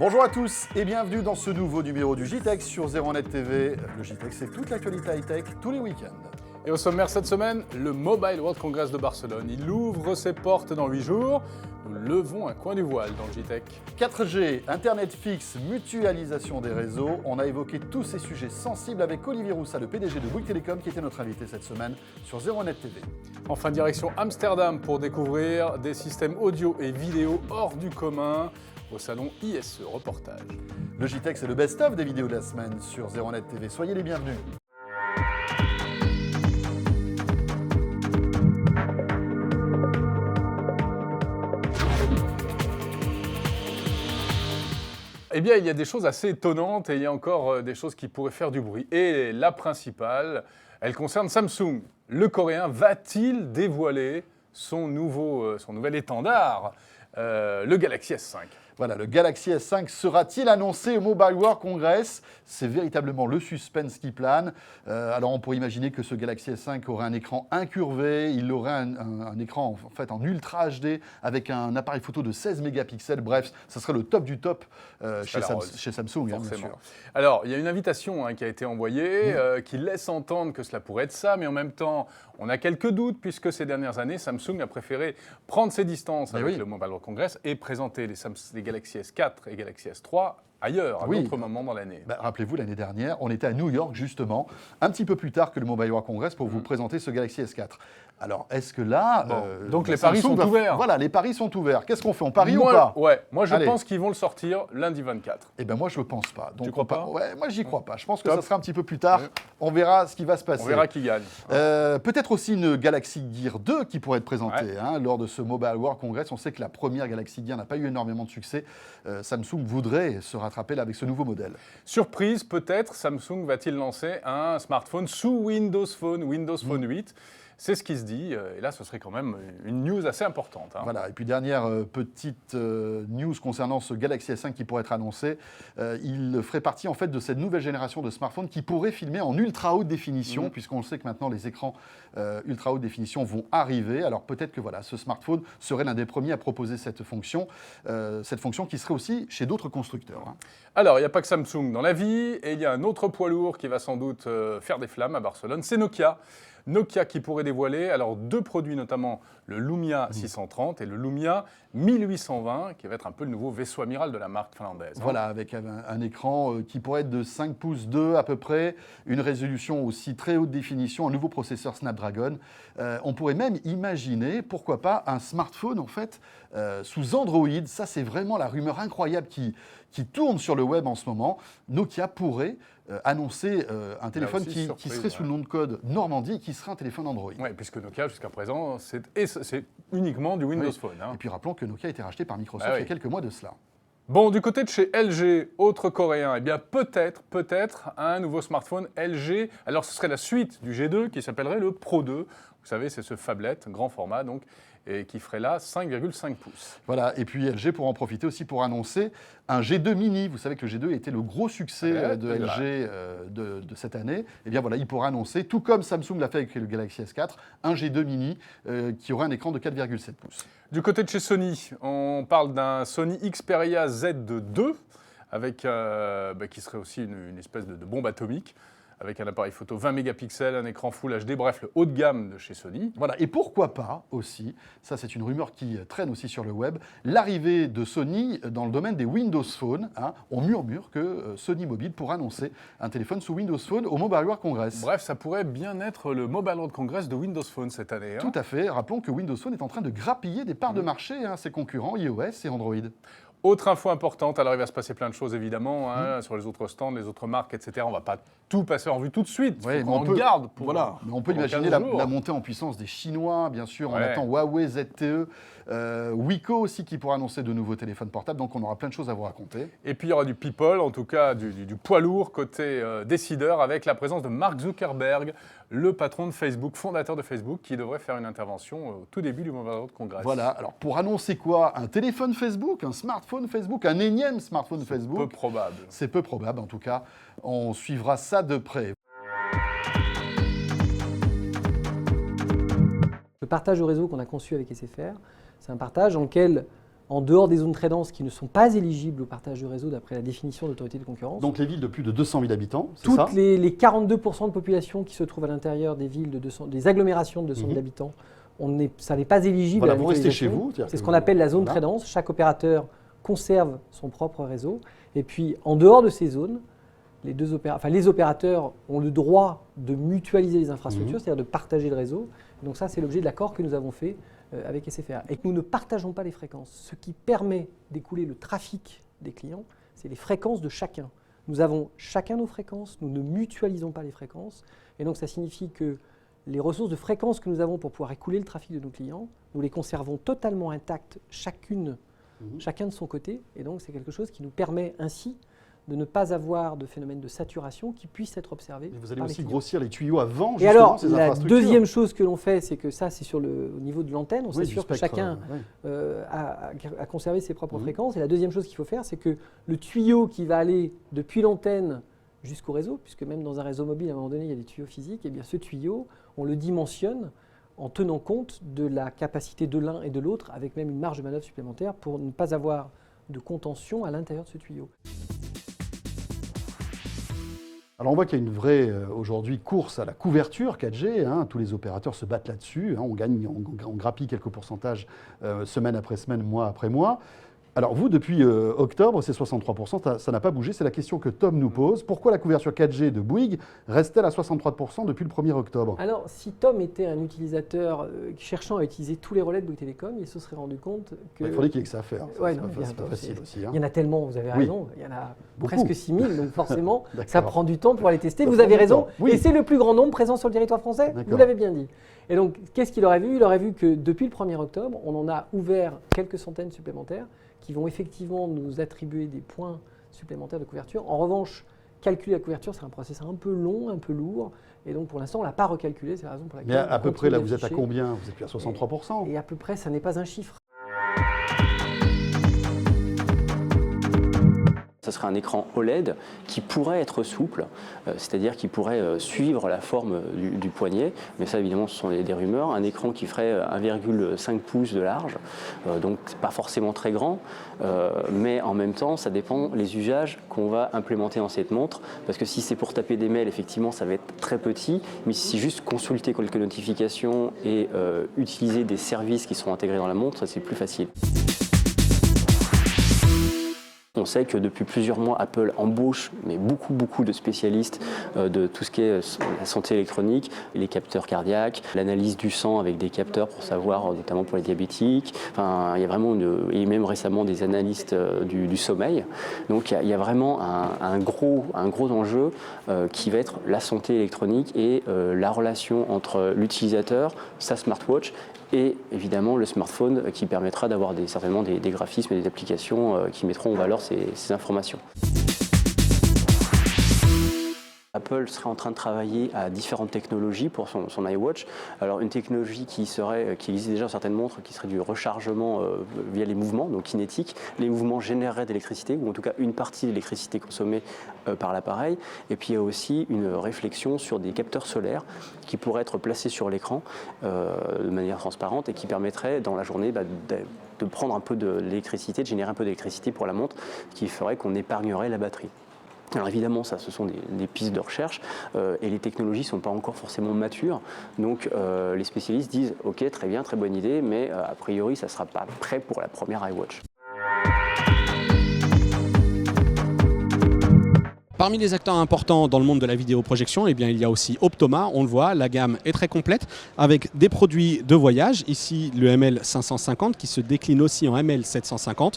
Bonjour à tous et bienvenue dans ce nouveau numéro du JTech sur ZeroNet TV. Le JTech, c'est toute l'actualité high-tech tous les week-ends. Et au sommaire cette semaine, le Mobile World Congress de Barcelone. Il ouvre ses portes dans 8 jours. Nous levons un coin du voile dans le JTech. 4G, Internet fixe, mutualisation des réseaux. On a évoqué tous ces sujets sensibles avec Olivier Roussat, le PDG de Bouygues Telecom, qui était notre invité cette semaine sur ZeroNet TV. Enfin, direction Amsterdam pour découvrir des systèmes audio et vidéo hors du commun au salon ISE Reportage. Le JTech, c'est le best-of des vidéos de la semaine sur ZeroNet TV. Soyez les bienvenus. Eh bien, il y a des choses assez étonnantes et il y a encore des choses qui pourraient faire du bruit. Et la principale, elle concerne Samsung. Le Coréen va-t-il dévoiler son nouvel étendard, le Galaxy S5 ? Voilà, le Galaxy S5 sera-t-il annoncé au Mobile World Congress? C'est véritablement le suspense qui plane. Alors on pourrait imaginer que ce Galaxy S5 aurait un écran incurvé, il aurait un écran en fait en Ultra HD avec un appareil photo de 16 mégapixels. Bref, ça serait le top du top chez Samsung, bien sûr. Alors, il y a une invitation qui a été envoyée qui laisse entendre que cela pourrait être ça, mais en même temps, on a quelques doutes puisque ces dernières années, Samsung a préféré prendre ses distances avec le Mobile World Congress et présenter les Galaxy S4 et Galaxy S3 ailleurs, à d'autres moments dans l'année. Rappelez-vous, l'année dernière, on était à New York, justement, un petit peu plus tard que le Mobile World Congress pour vous présenter ce Galaxy S4. Alors, est-ce que là... donc les paris sont ouverts. Voilà, les paris sont ouverts. Qu'est-ce qu'on fait? On parie ou pas? Ouais, moi je pense qu'ils vont le sortir lundi 24. Eh bien, moi, je ne pense pas. Donc, tu crois pas? Ouais, moi, j'y crois pas. Je pense que ça sera un petit peu plus tard. On verra ce qui va se passer. On verra qui gagne. Peut-être aussi une Galaxy Gear 2 qui pourrait être présentée lors de ce Mobile World Congress. On sait que la première Galaxy Gear n'a pas eu énormément de succès. Samsung voudrait se rattraper là avec ce nouveau modèle. Surprise, peut-être, Samsung va-t-il lancer un smartphone sous Windows Phone 8 ? C'est ce qui se dit, et là, ce serait quand même une news assez importante. Voilà, et puis dernière petite news concernant ce Galaxy S5 qui pourrait être annoncé. Il ferait partie en fait de cette nouvelle génération de smartphones qui pourrait filmer en ultra haute définition, puisqu'on le sait que maintenant les écrans ultra haute définition vont arriver. Alors peut-être que voilà, ce smartphone serait l'un des premiers à proposer cette fonction qui serait aussi chez d'autres constructeurs. Alors, il n'y a pas que Samsung dans la vie, et il y a un autre poids lourd qui va sans doute faire des flammes à Barcelone, c'est Nokia. Nokia qui pourrait dévoiler alors deux produits, notamment le Lumia 630 et le Lumia 1820, qui va être un peu le nouveau vaisseau amiral de la marque finlandaise. Voilà, avec un écran qui pourrait être de 5 pouces 2 à peu près, une résolution aussi très haute définition, un nouveau processeur Snapdragon. On pourrait même imaginer, pourquoi pas, un smartphone en fait sous Android. Ça, c'est vraiment la rumeur incroyable qui tourne sur le web en ce moment. Nokia pourrait annoncer un téléphone qui serait sous le nom de code Normandie et qui serait un téléphone Android. Oui, puisque Nokia, jusqu'à présent, c'est uniquement du Windows Phone. Et puis rappelons que Nokia a été racheté par Microsoft il y a quelques mois de cela. Bon, du côté de chez LG, autre coréen, eh bien peut-être un nouveau smartphone LG. Alors ce serait la suite du G2 qui s'appellerait le Pro 2. Vous savez, c'est ce phablet, grand format donc, et qui ferait là 5,5 pouces. Voilà, et puis LG pourra en profiter aussi pour annoncer un G2 mini. Vous savez que le G2 était le gros succès de LG de cette année. Et bien voilà, il pourra annoncer, tout comme Samsung l'a fait avec le Galaxy S4, un G2 mini qui aurait un écran de 4,7 pouces. Du côté de chez Sony, on parle d'un Sony Xperia Z2 avec, qui serait aussi une espèce de bombe atomique, avec un appareil photo 20 mégapixels, un écran Full HD, bref, le haut de gamme de chez Sony. Voilà, et pourquoi pas aussi, ça c'est une rumeur qui traîne aussi sur le web, l'arrivée de Sony dans le domaine des Windows Phone. On murmure que Sony Mobile pourra annoncer un téléphone sous Windows Phone au Mobile World Congress. Bref, ça pourrait bien être le Mobile World Congress de Windows Phone cette année. Tout à fait, rappelons que Windows Phone est en train de grappiller des parts de marché, ses concurrents iOS et Android. Autre info importante, alors il va se passer plein de choses évidemment, sur les autres stands, les autres marques, etc. On ne va pas tout passer en revue tout de suite, mais on garde pour... Voilà, mais on peut imaginer la montée en puissance des Chinois, bien sûr, on attend Huawei, ZTE, Wiko aussi qui pourra annoncer de nouveaux téléphones portables, donc on aura plein de choses à vous raconter. Et puis il y aura du people, en tout cas du poids lourd côté décideur, avec la présence de Mark Zuckerberg, le patron de Facebook, fondateur de Facebook, qui devrait faire une intervention au tout début du Mobile World Congress. Voilà, alors pour annoncer quoi? Un téléphone Facebook, un smartphone Facebook, un énième smartphone Facebook? C'est peu probable. C'est peu probable, en tout cas, on suivra ça de près. Le partage au réseau qu'on a conçu avec SFR, c'est un partage en lequel en dehors des zones très denses qui ne sont pas éligibles au partage de réseau d'après la définition de l'autorité de concurrence. Donc les villes de plus de 200 000 habitants, c'est ça ? Toutes les 42% de population qui se trouvent à l'intérieur des villes des agglomérations de 200 000 habitants, ça n'est pas éligible voilà, à la vous restez chez mutualisation. vous. C'est ce qu'on appelle la zone très dense. Chaque opérateur conserve son propre réseau. Et puis, en dehors de ces zones, les opérateurs ont le droit de mutualiser les infrastructures, c'est-à-dire de partager le réseau. Donc ça, c'est l'objet de l'accord que nous avons fait avec SFR. Et que nous ne partageons pas les fréquences. Ce qui permet d'écouler le trafic des clients, c'est les fréquences de chacun. Nous avons chacun nos fréquences, nous ne mutualisons pas les fréquences. Et donc ça signifie que les ressources de fréquences que nous avons pour pouvoir écouler le trafic de nos clients, nous les conservons totalement intactes, chacun de son côté. Et donc c'est quelque chose qui nous permet ainsi de ne pas avoir de phénomène de saturation qui puisse être observé. Mais vous allez aussi grossir les tuyaux avant et alors, ces infrastructures. La deuxième chose que l'on fait, c'est que ça, c'est au niveau de l'antenne. On s'assure que chacun a conservé ses propres fréquences. Et la deuxième chose qu'il faut faire, c'est que le tuyau qui va aller depuis l'antenne jusqu'au réseau, puisque même dans un réseau mobile, à un moment donné, il y a des tuyaux physiques, et bien ce tuyau, on le dimensionne en tenant compte de la capacité de l'un et de l'autre, avec même une marge de manœuvre supplémentaire pour ne pas avoir de contention à l'intérieur de ce tuyau. Alors on voit qu'il y a une vraie, aujourd'hui, course à la couverture 4G. Tous les opérateurs se battent là-dessus. On grappille quelques pourcentages semaine après semaine, mois après mois. Alors vous, depuis octobre, c'est 63%, ça n'a pas bougé. C'est la question que Tom nous pose. Pourquoi la couverture 4G de Bouygues reste-t-elle à 63% depuis le 1er octobre ? Alors, si Tom était un utilisateur cherchant à utiliser tous les relais de Bouygues Télécom, il se serait rendu compte que... Il faudrait qu'il y ait que ça à faire. C'est pas facile aussi. Il y en a tellement, vous avez raison. Il y en a beaucoup. Presque 6000, donc forcément, ça prend du temps pour aller tester. Vous avez raison. Oui. Et c'est le plus grand nombre présent sur le territoire français. Vous l'avez bien dit. Et donc, qu'est-ce qu'il aurait vu ? Il aurait vu que depuis le 1er octobre, on en a ouvert quelques centaines supplémentaires qui vont effectivement nous attribuer des points supplémentaires de couverture. En revanche, calculer la couverture, c'est un processus un peu long, un peu lourd. Et donc, pour l'instant, on ne l'a pas recalculé. C'est la raison pour laquelle... Mais à peu près, là, vous êtes à combien ? Vous êtes plus à 63%. Et à peu près, ça n'est pas un chiffre. Ce serait un écran OLED qui pourrait être souple, c'est-à-dire qui pourrait suivre la forme du poignet, mais ça évidemment ce sont des rumeurs. Un écran qui ferait 1,5 pouces de large, donc pas forcément très grand, mais en même temps ça dépend les usages qu'on va implémenter dans cette montre, parce que si c'est pour taper des mails, effectivement ça va être très petit, mais si c'est juste consulter quelques notifications et utiliser des services qui seront intégrés dans la montre, c'est plus facile. On sait que depuis plusieurs mois, Apple embauche mais beaucoup de spécialistes de tout ce qui est la santé électronique, les capteurs cardiaques, l'analyse du sang avec des capteurs pour savoir, notamment pour les diabétiques. Enfin, il y a vraiment, et même récemment, des analystes du sommeil. Donc il y a vraiment un gros enjeu qui va être la santé électronique et la relation entre l'utilisateur, sa smartwatch, et évidemment le smartphone qui permettra d'avoir certainement des graphismes et des applications qui mettront en valeur ces informations. Apple serait en train de travailler à différentes technologies pour son iWatch. Alors une technologie qui existe déjà dans certaines montres, qui serait du rechargement via les mouvements, donc kinétiques. Les mouvements généreraient de l'électricité, ou en tout cas une partie de l'électricité consommée par l'appareil. Et puis il y a aussi une réflexion sur des capteurs solaires qui pourraient être placés sur l'écran de manière transparente et qui permettraient dans la journée de prendre un peu de l'électricité, de générer un peu d'électricité pour la montre, ce qui ferait qu'on épargnerait la batterie. Alors évidemment, ça, ce sont des pistes de recherche et les technologies ne sont pas encore forcément matures. Donc les spécialistes disent « Ok, très bien, très bonne idée, mais a priori, ça ne sera pas prêt pour la première iWatch ». Parmi les acteurs importants dans le monde de la vidéoprojection, eh bien, il y a aussi Optoma. On le voit, la gamme est très complète avec des produits de voyage. Ici, le ML550 qui se décline aussi en ML750.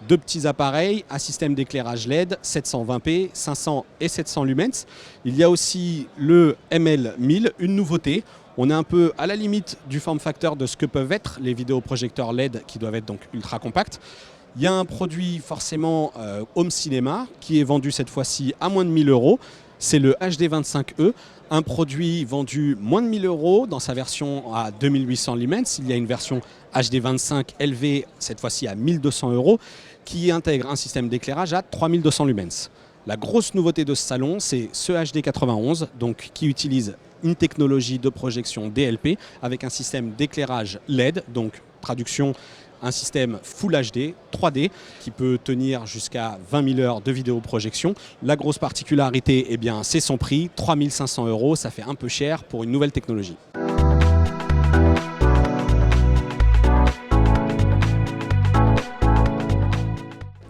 Deux petits appareils, un système d'éclairage LED 720p, 500 et 700 lumens. Il y a aussi le ML1000, une nouveauté. On est un peu à la limite du form factor de ce que peuvent être les vidéoprojecteurs LED qui doivent être donc ultra compacts. Il y a un produit forcément home cinéma qui est vendu cette fois-ci à moins de 1000 €. C'est le HD25e, un produit vendu moins de 1000 € dans sa version à 2800 lumens. Il y a une version HD25 LV, cette fois-ci à 1200 €, qui intègre un système d'éclairage à 3200 lumens. La grosse nouveauté de ce salon, c'est ce HD91, donc, qui utilise une technologie de projection DLP avec un système d'éclairage LED, donc traduction un système Full HD 3D qui peut tenir jusqu'à 20 000 heures de vidéoprojection. La grosse particularité, eh bien, c'est son prix, 3 500 €, ça fait un peu cher pour une nouvelle technologie.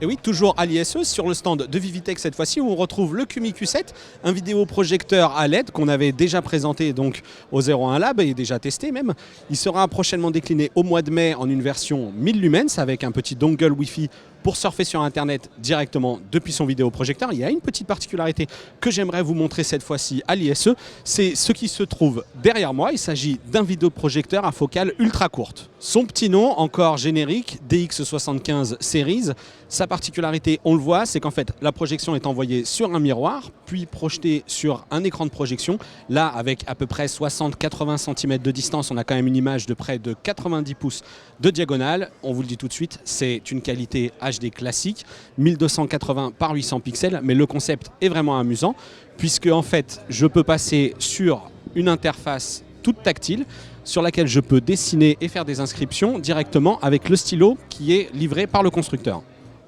Et oui, toujours à l'ISE, sur le stand de Vivitech cette fois-ci, où on retrouve le Cumi Q7, un vidéoprojecteur à LED qu'on avait déjà présenté donc au 01 Lab et déjà testé même. Il sera prochainement décliné au mois de mai en une version 1000 lumens avec un petit dongle Wi-Fi pour surfer sur Internet directement depuis son vidéoprojecteur. Il y a une petite particularité que j'aimerais vous montrer cette fois-ci à l'ISE, c'est ce qui se trouve derrière moi. Il s'agit d'un vidéoprojecteur à focale ultra courte. Son petit nom, encore générique, DX75 Series. Sa particularité, on le voit, c'est qu'en fait la projection est envoyée sur un miroir, puis projetée sur un écran de projection. Là, avec à peu près 60-80 cm de distance, on a quand même une image de près de 90 pouces de diagonale. On vous le dit tout de suite, c'est une qualité HD classique, 1280 par 800 pixels, mais le concept est vraiment amusant, puisque en fait, je peux passer sur une interface toute tactile, sur laquelle je peux dessiner et faire des inscriptions directement avec le stylo qui est livré par le constructeur.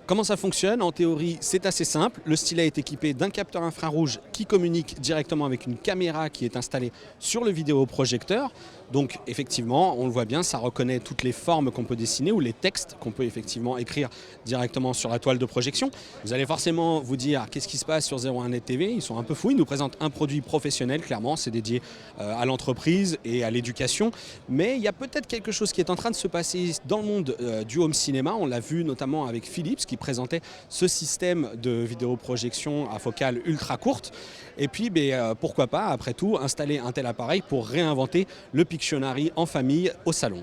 Comment ça fonctionne? En théorie, c'est assez simple. Le stylet est équipé d'un capteur infrarouge qui communique directement avec une caméra qui est installée sur le vidéoprojecteur. Donc effectivement, on le voit bien, ça reconnaît toutes les formes qu'on peut dessiner ou les textes qu'on peut effectivement écrire directement sur la toile de projection. Vous allez forcément vous dire qu'est-ce qui se passe sur 01net TV, ils sont un peu fous, ils nous présentent un produit professionnel, clairement, c'est dédié à l'entreprise et à l'éducation. Mais il y a peut-être quelque chose qui est en train de se passer dans le monde du home cinéma. On l'a vu notamment avec Philips qui présentait ce système de vidéoprojection à focale ultra courte. Et puis, pourquoi pas, après tout, installer un tel appareil pour réinventer le Pictionary en famille au salon.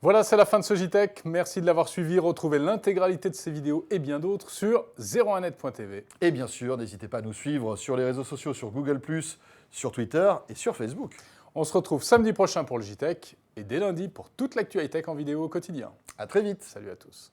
Voilà, c'est la fin de ce JTech. Merci de l'avoir suivi. Retrouvez l'intégralité de ces vidéos et bien d'autres sur 01net.tv. Et bien sûr, n'hésitez pas à nous suivre sur les réseaux sociaux, sur Google+, sur Twitter et sur Facebook. On se retrouve samedi prochain pour le JTech et dès lundi pour toute l'actu high-tech en vidéo au quotidien. À très vite. Salut à tous.